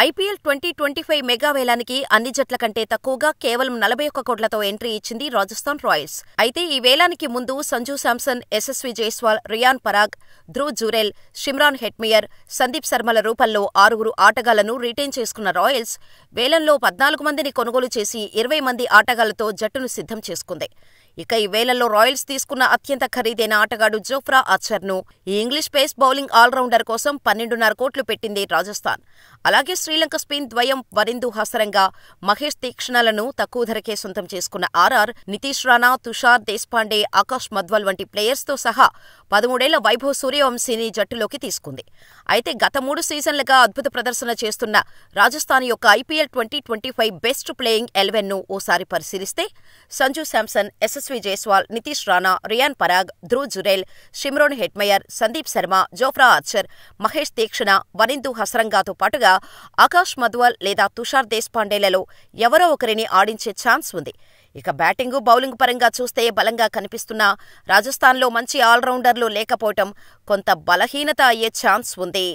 IPL 2025 mega వేలానికి అన్ని జట్ల కంటే తక్కువగా కేవలం 41 కోట్లతో ఎంట్రీ ఇచ్చింది రాజస్థాన్ రాయల్స్. అయితే ఈ వేలానికి ముందు సంజూ శాంసన్, యశస్వి జైస్వాల్, రియాన్ పరాగ్, ధ్రువ్ జురెల్, షిమ్రాన్ హెట్మేయర్, సందీప్ శర్మల రూపంలో 6 ఆటగాళ్లను రిటైన్ చేసుకున్న రాయల్స్ వేలంలో 14 మందిని కొనుగోలు చేసి 20 మంది ఆటగాళ్లతో జట్టును సిద్ధం చేసుకుంది. ఇక ఈ వేలంలో రాయల్స్ తీసుకున్న అత్యంత ఖరీదైన ఆటగాడు జోఫ్రా ఆర్చర్ను ఈ ఇంగ్లీష్ పేస్ బౌలింగ్ ఆల్రౌండర్ కోసం 12.5 కోట్లు పెట్టింది రాజస్థాన్. అలాగే శ్రీలంక స్పిన్ ద్వయం వరిందు హసరంగా, మహేష్ తీక్షణలను తక్కువ ధరకే సొంతం చేసుకున్న ఆర్ఆర్ నితీష్ రాణా, తుషార్ దేశ్పాండే, ఆకాష్ మధ్వల్ వంటి ప్లేయర్స్తో సహా 13 ఏళ్ల వైభవ్ సూర్యవంశీని జట్టులోకి తీసుకుంది. అయితే గత 3 సీజన్లుగా అద్భుత ప్రదర్శన చేస్తున్న రాజస్థాన్ యొక్క ఐపీఎల్ 2025 బెస్ట్ ప్లేయింగ్ 11ను ఓసారి పరిశీలిస్తే Sanju Samson, Yashasvi Jaiswal, Nitish Rana, Riyan Parag, Dhruv Jurel, Shimron Hetmyer, Sandeep Sharma, Jofra Archer, Maheesh Theekshana, Wanindu హసరంగాతో పాటుగా ఆకాష్ మధ్వల్ లేదా తుషార్ దేశ్పాండేలలో ఎవరో ఒకరిని ఆడించే ఛాన్స్ ఉంది. ఇక బ్యాటింగు, బౌలింగ్ పరంగా చూస్తే బలంగా కనిపిస్తున్న రాజస్థాన్లో మంచి ఆల్రౌండర్లు లేకపోవటం కొంత బలహీనత అయ్యే ఛాన్స్ ఉంది.